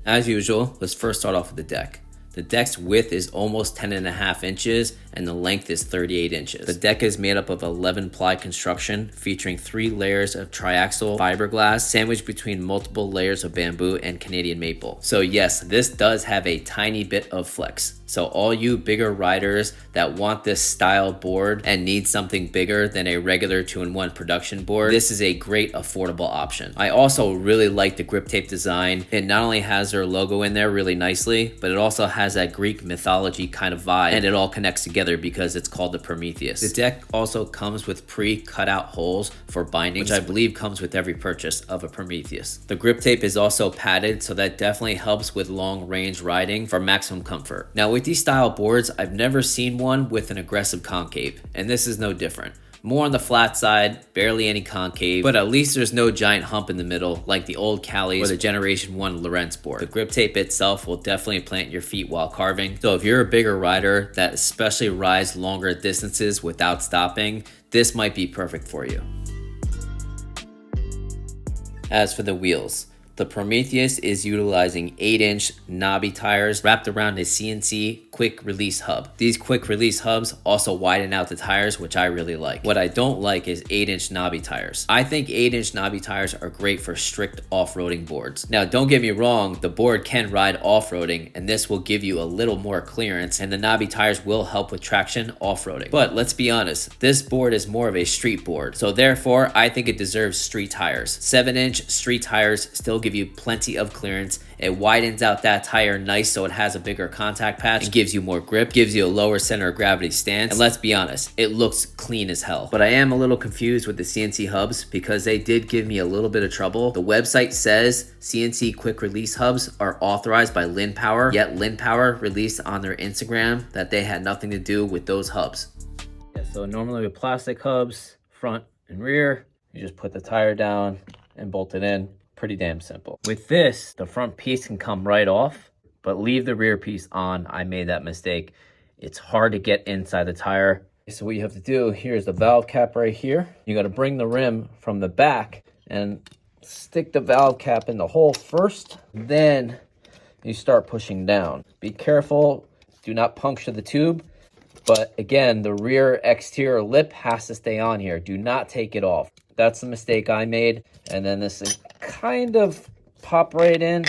As usual, let's first start off with the deck. The deck's width is almost 10.5 inches and the length is 38 inches. The deck is made up of 11 ply construction featuring 3 layers of triaxial fiberglass sandwiched between multiple layers of bamboo and Canadian maple. So yes, this does have a tiny bit of flex. So all you bigger riders that want this style board and need something bigger than a regular 2-in-1 production board, this is a great affordable option. I also really like the grip tape design. It not only has their logo in there really nicely, but it also has that Greek mythology kind of vibe, and it all connects together because it's called the Prometheus. The deck also comes with pre-cut out holes for binding, which I believe comes with every purchase of a Prometheus. The grip tape is also padded, so that definitely helps with long range riding for maximum comfort. Now with these style boards, I've never seen one with an aggressive concave, and this is no different. More on the flat side, barely any concave, but at least there's no giant hump in the middle like the old Cali's or the Generation 1 Lorentz board. The grip tape itself will definitely plant your feet while carving, so if you're a bigger rider that especially rides longer distances without stopping, this might be perfect for you. As for the wheels, the Prometheus is utilizing 8-inch knobby tires wrapped around a CNC quick release hub. These quick release hubs also widen out the tires, which I really like. What I don't like is 8-inch knobby tires. I think 8-inch knobby tires are great for strict off-roading boards. Now don't get me wrong, the board can ride off-roading and this will give you a little more clearance, and the knobby tires will help with traction off-roading. But let's be honest, this board is more of a street board, so therefore I think it deserves street tires. 7-inch street tires still give you plenty of clearance. It widens out that tire nice so it has a bigger contact patch and gives you more grip, gives you a lower center of gravity stance, and let's be honest, it looks clean as hell. But I am a little confused with the CNC hubs because they did give me a little bit of trouble. The website says CNC quick release hubs are authorized by Lin Power, yet Lin Power released on their Instagram that they had nothing to do with those hubs. Yeah, so normally with plastic hubs, front and rear, you just put the tire down and bolt it in. Pretty damn simple. With this, the front piece can come right off, but leave the rear piece on. I made that mistake. It's hard to get inside the tire. So what you have to do, here's the valve cap right here. You got to bring the rim from the back and stick the valve cap in the hole first, then you start pushing down. Be careful, do not puncture the tube. But again, the rear exterior lip has to stay on here. Do not take it off. That's the mistake I made. And then this is kind of pop right in.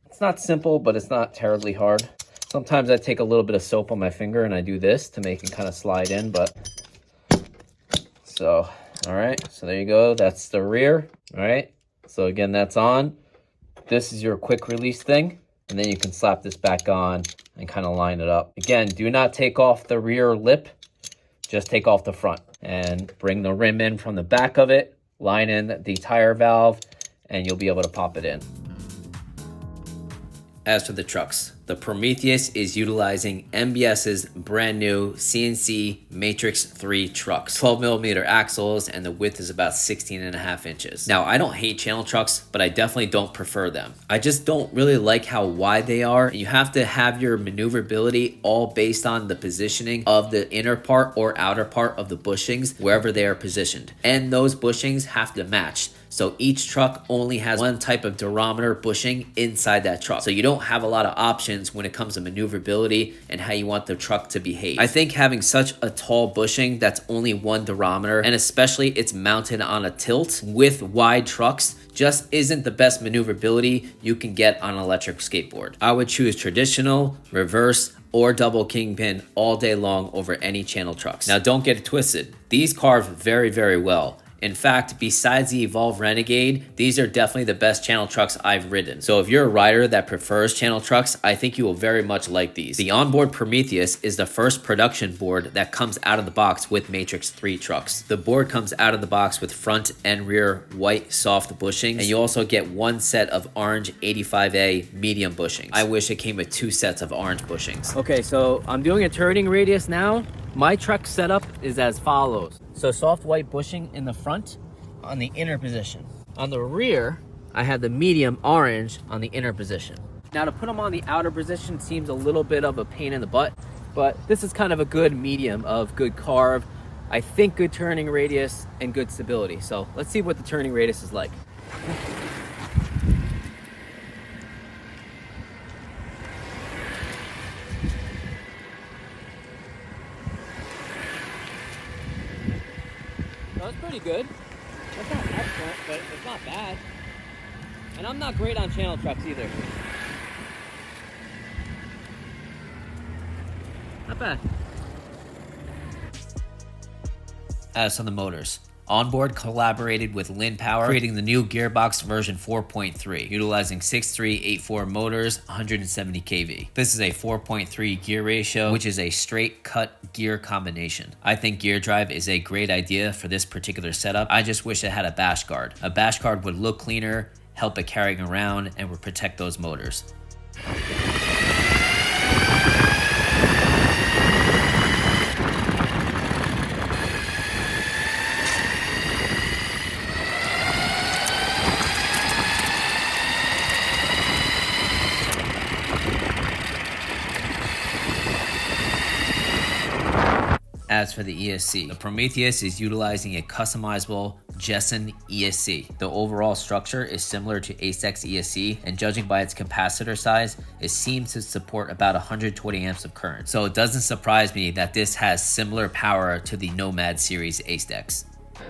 It's not simple, but it's not terribly hard. Sometimes I take a little bit of soap on my finger and I do this to make it kind of slide in, but so, all right. So there you go. That's the rear. All right. So again, that's on. This is your quick release thing. And then you can slap this back on and kind of line it up. Again, do not take off the rear lip. Just take off the front and bring the rim in from the back of it, line in the tire valve, and you'll be able to pop it in. As for the trucks, the Prometheus is utilizing MBS's brand new CNC Matrix 3 trucks. 12mm axles, and the width is about 16.5 inches. Now, I don't hate channel trucks, but I definitely don't prefer them. I just don't really like how wide they are. You have to have your maneuverability all based on the positioning of the inner part or outer part of the bushings, wherever they are positioned. And those bushings have to match. So each truck only has one type of durometer bushing inside that truck. So you don't have a lot of options when it comes to maneuverability and how you want the truck to behave. I think having such a tall bushing that's only one durometer, and especially it's mounted on a tilt with wide trucks, just isn't the best maneuverability you can get on an electric skateboard. I would choose traditional, reverse, or double kingpin all day long over any channel trucks. Now don't get it twisted. These carve very, very well. In fact, besides the Evolve Renegade, these are definitely the best channel trucks I've ridden. So if you're a rider that prefers channel trucks, I think you will very much like these. The Onboard Prometheus is the first production board that comes out of the box with Matrix 3 trucks. The board comes out of the box with front and rear white soft bushings, and you also get one set of orange 85A medium bushings. I wish it came with 2 sets of orange bushings. Okay, so I'm doing a turning radius now. My truck setup is as follows. So soft white bushing in the front on the inner position. On the rear, I have the medium orange on the inner position. Now to put them on the outer position seems a little bit of a pain in the butt, but this is kind of a good medium of good carve, I think good turning radius and good stability. So let's see what the turning radius is like. pretty good. It's not excellent, but it's not bad. And I'm not great on channel trucks either. Not bad. As for the motors, Onboard collaborated with Lin Power, creating the new Gearbox version 4.3, utilizing 6384 motors, 170 kV. This is a 4.3 gear ratio, which is a straight cut gear combination. I think gear drive is a great idea for this particular setup. I just wish it had a bash guard. A bash guard would look cleaner, help it carrying around, and would protect those motors. As for the ESC, the Prometheus is utilizing a customizable Jessen ESC. The overall structure is similar to ASEC's ESC, and judging by its capacitor size, it seems to support about 120 amps of current. So it doesn't surprise me that this has similar power to the Nomad series ASECs.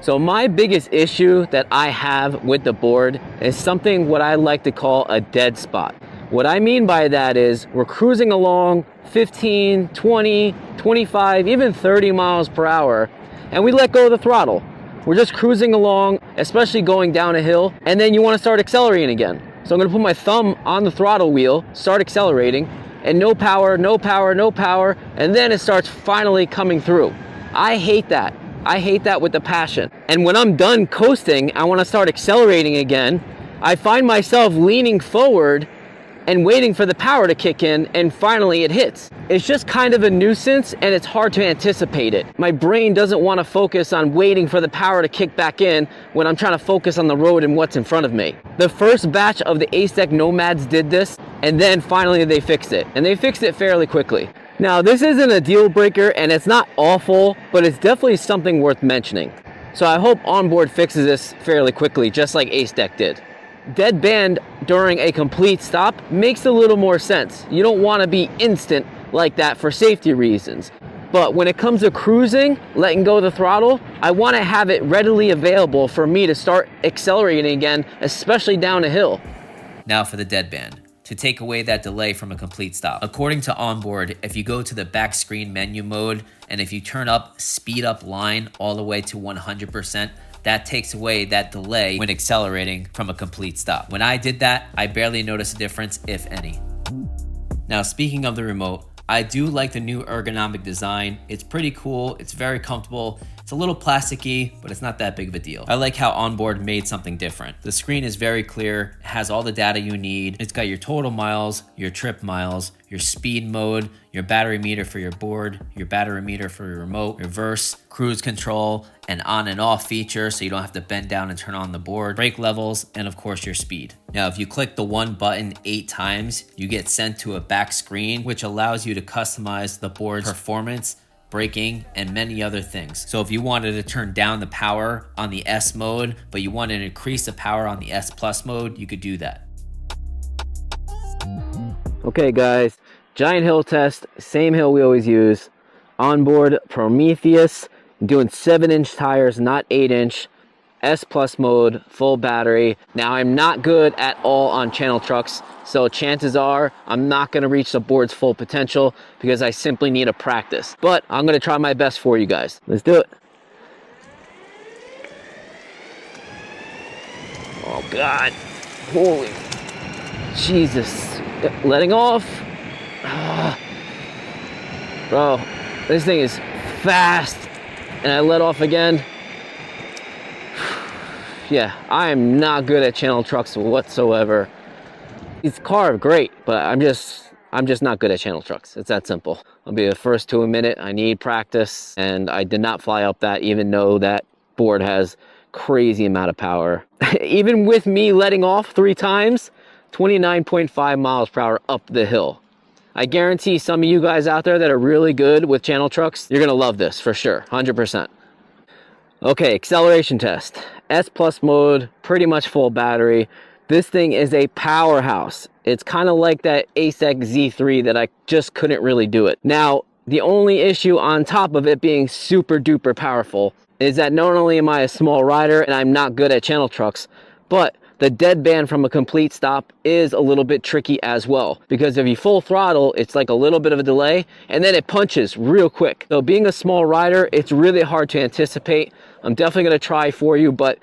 So my biggest issue that I have with the board is something what I like to call a dead spot. What I mean by that is we're cruising along 15, 20, 25, even 30 miles per hour, and we let go of the throttle. We're just cruising along, especially going down a hill, and then you want to start accelerating again. So I'm going to put my thumb on the throttle wheel, start accelerating, and no power, no power, no power, and then it starts finally coming through. I hate that. I hate that with a passion. And when I'm done coasting, I want to start accelerating again. I find myself leaning forward and waiting for the power to kick in, and finally it hits. It's just kind of a nuisance, and it's hard to anticipate it. My brain doesn't want to focus on waiting for the power to kick back in when I'm trying to focus on the road and what's in front of me. The first batch of the ASEC Nomads did this, and then finally they fixed it, and they fixed it fairly quickly. Now, this isn't a deal breaker, and it's not awful, but it's definitely something worth mentioning. So I hope Onboard fixes this fairly quickly, just like ASEC did. Deadband during a complete stop makes a little more sense. You don't want to be instant like that for safety reasons. But when it comes to cruising, letting go of the throttle, I want to have it readily available for me to start accelerating again, especially down a hill. Now for the Deadband, to take away that delay from a complete stop. According to Onboard, if you go to the back screen menu mode, and if you turn up speed up line all the way to 100%, that takes away that delay when accelerating from a complete stop. When I did that, I barely noticed a difference, if any. Now, speaking of the remote, I do like the new ergonomic design. It's pretty cool, it's very comfortable. It's a little plasticky, but it's not that big of a deal. I like how Onboard made something different. The screen is very clear, it has all the data you need. It's got your total miles, your trip miles, your speed mode, your battery meter for your board, your battery meter for your remote, reverse, cruise control, and on and off feature so you don't have to bend down and turn on the board, brake levels, and of course your speed. Now, if you click the one button 8 times, you get sent to a back screen, which allows you to customize the board's performance, braking, and many other things. So if you wanted to turn down the power on the S mode, but you wanted to increase the power on the S Plus mode, you could do that. Okay guys, giant hill test, same hill we always use. Onboard Prometheus, doing 7-inch tires, not 8-inch. S Plus mode, full battery. Now I'm not good at all on channel trucks, so chances are I'm not gonna reach the board's full potential because I simply need a practice. But I'm gonna try my best for you guys. Let's do it. Oh God, holy Jesus. Letting off. Bro, this thing is fast. And I let off again. Yeah, I am not good at channel trucks whatsoever. These cars are great, but I'm just not good at channel trucks. It's that simple. I'll be the first to admit it. I need practice, and I did not fly up that, even though that board has crazy amount of power. Even with me letting off 3 times, 29.5 miles per hour up the hill. I guarantee some of you guys out there that are really good with channel trucks, you're gonna love this for sure, 100%. Okay, acceleration test. S Plus mode, pretty much full battery. This thing is a powerhouse. It's kind of like that ASEC Z3 that I just couldn't really do it. Now, the only issue on top of it being super duper powerful is that not only am I a small rider and I'm not good at channel trucks, but the deadband from a complete stop is a little bit tricky as well, because if you full throttle, it's like a little bit of a delay and then it punches real quick. So being a small rider, it's really hard to anticipate. I'm definitely going to try for you, but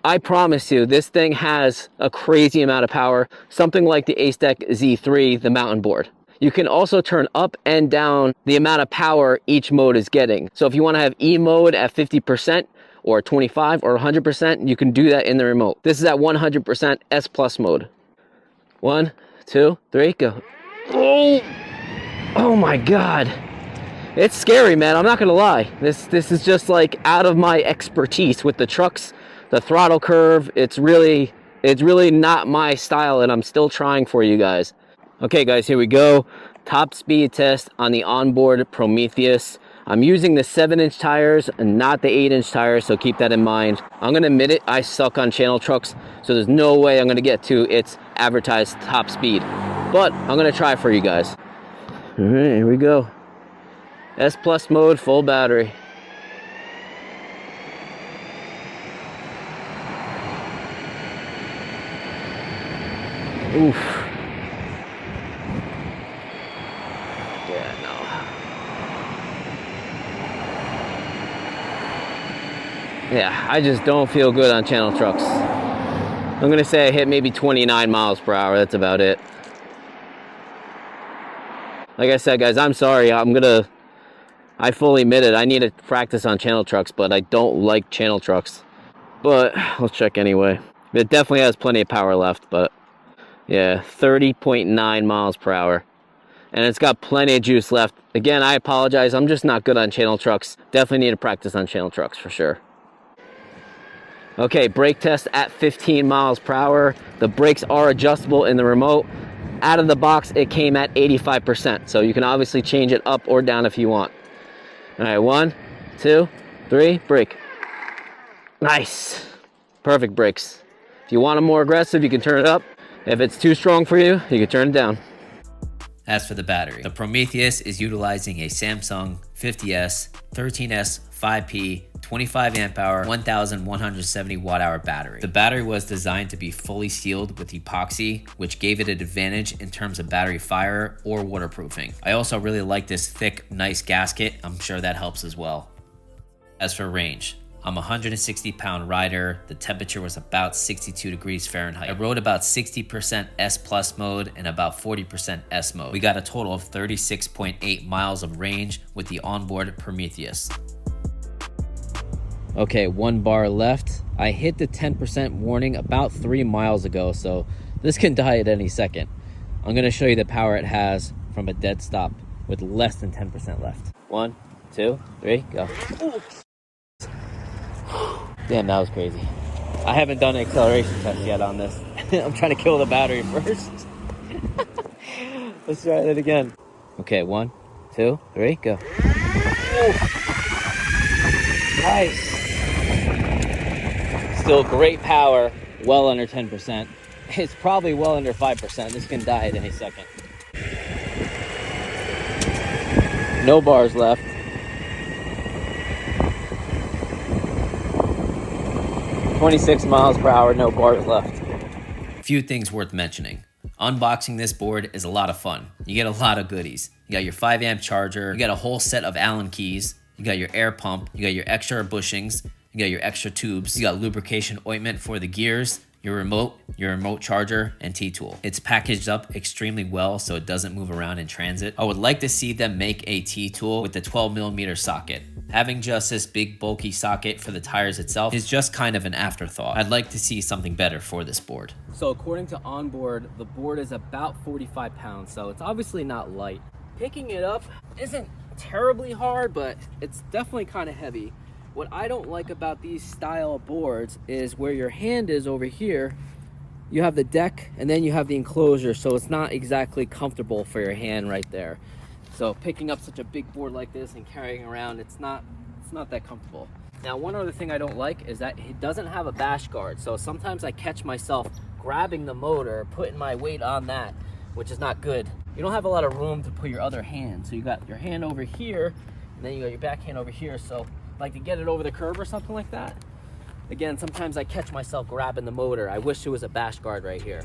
I promise you, this thing has a crazy amount of power, something like the Deck Z3, the mountain board. You can also turn up and down the amount of power each mode is getting. So if you want to have E mode at 50%, or 25 or 100%, you can do that in the remote. This is at 100% S Plus mode. 1, 2, 3, go. Oh my God. It's scary, man. I'm not gonna lie. This is just like out of my expertise with the trucks, the throttle curve. It's really not my style, and I'm still trying for you guys. Okay guys, here we go. Top speed test on the onboard Prometheus. I'm using the 7-inch tires and not the 8-inch tires, so keep that in mind. I'm gonna admit it, I suck on channel trucks, so there's no way I'm gonna get to its advertised top speed. But I'm gonna try for you guys. All right, here we go. S Plus mode, full battery. Oof. Yeah, I just don't feel good on channel trucks. I'm gonna say I hit maybe 29 miles per hour. That's about it. Like I said, guys, I'm sorry. I fully admit it. I need to practice on channel trucks, but I don't like channel trucks. But let's check anyway. It definitely has plenty of power left, but yeah, 30.9 miles per hour. And it's got plenty of juice left. Again, I apologize. I'm just not good on channel trucks. Definitely need to practice on channel trucks for sure. Okay, brake test at 15 miles per hour. The brakes are adjustable in the remote. Out of the box, it came at 85%. So you can obviously change it up or down if you want. All right, 1, 2, 3, brake. Nice. Perfect brakes. If you want them more aggressive, you can turn it up. If it's too strong for you, you can turn it down. As for the battery, the Prometheus is utilizing a Samsung 50S, 13S 5P, 25 amp hour, 1170 watt hour battery. The battery was designed to be fully sealed with epoxy, which gave it an advantage in terms of battery fire or waterproofing. I also really like this thick, nice gasket. I'm sure that helps as well. As for range, I'm a 160-pound rider. The temperature was about 62 degrees Fahrenheit. I rode about 60% S Plus mode and about 40% S mode. We got a total of 36.8 miles of range with the onboard Prometheus. Okay, 1 bar left. I hit the 10% warning about 3 miles ago, so this can die at any second. I'm gonna show you the power it has from a dead stop with less than 10% left. 1, 2, 3, go. Damn, that was crazy. I haven't done an acceleration test yet on this. I'm trying to kill the battery first. Let's try it again. Okay, 1, 2, 3, go. Nice. Still great power, well under 10%. It's probably well under 5%. This can die at any second. No bars left. 26 miles per hour, no bars left. Few things worth mentioning. Unboxing this board is a lot of fun. You get a lot of goodies. You got your 5 amp charger, you got a whole set of Allen keys, you got your air pump, you got your extra bushings, you got your extra tubes, you got lubrication ointment for the gears, your remote charger, and T-tool. It's packaged up extremely well so it doesn't move around in transit. I would like to see them make a T-tool with the 12mm socket. Having just this big bulky socket for the tires itself is just kind of an afterthought. I'd like to see something better for this board. So according to Onboard, the board is about 45 pounds, so it's obviously not light. Picking it up isn't terribly hard, but it's definitely kind of heavy. What I don't like about these style boards is where your hand is over here, you have the deck and then you have the enclosure, so it's not exactly comfortable for your hand right there. So picking up such a big board like this and carrying around, it's not that comfortable. Now, one other thing I don't like is that it doesn't have a bash guard. So sometimes I catch myself grabbing the motor, putting my weight on that, which is not good. You don't have a lot of room to put your other hand. So you got your hand over here, and then you got your back hand over here. So like to get it over the curb or something like that. Again, sometimes I catch myself grabbing the motor. I wish there was a bash guard right here.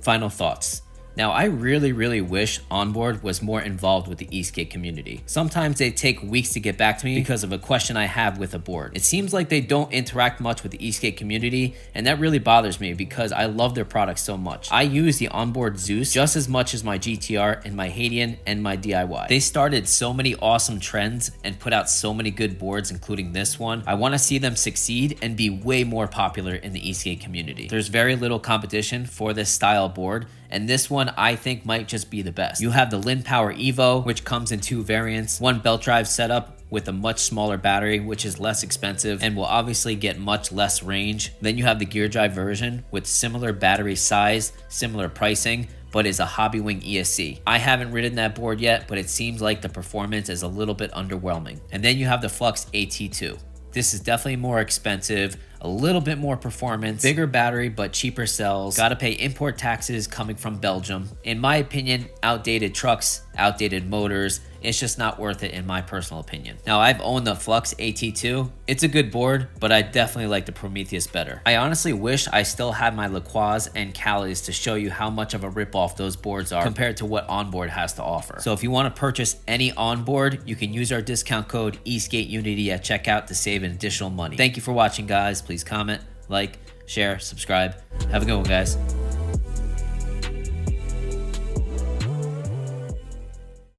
Final thoughts. Now, I really wish Onboard was more involved with the e-skate community. Sometimes they take weeks to get back to me because of a question I have with a board. It seems like they don't interact much with the e-skate community, and that really bothers me because I love their products so much. I use the Onboard Zeus just as much as my GTR and my Hadian and my DIY. They started so many awesome trends and put out so many good boards, including this one. I want to see them succeed and be way more popular in the e-skate community. There's very little competition for this style board, and this one I think might just be the best. You have the Lin Power Evo, which comes in 2 variants, one belt drive setup with a much smaller battery, which is less expensive and will obviously get much less range. Then you have the gear drive version with similar battery size, similar pricing, but is a Hobbywing ESC. I haven't ridden that board yet, but it seems like the performance is a little bit underwhelming. And then you have the Flux AT2. This is definitely more expensive, a little bit more performance, bigger battery, but cheaper cells. Gotta pay import taxes coming from Belgium. In my opinion, outdated trucks, outdated motors. It's just not worth it in my personal opinion. Now, I've owned the Flux AT2. It's a good board, but I definitely like the Prometheus better. I honestly wish I still had my LaCroix and Callies to show you how much of a ripoff those boards are compared to what Onboard has to offer. So if you want to purchase any Onboard, you can use our discount code eSkateUnity at checkout to save an additional money. Thank you for watching, guys. Please comment, like, share, subscribe. Have a good one, guys.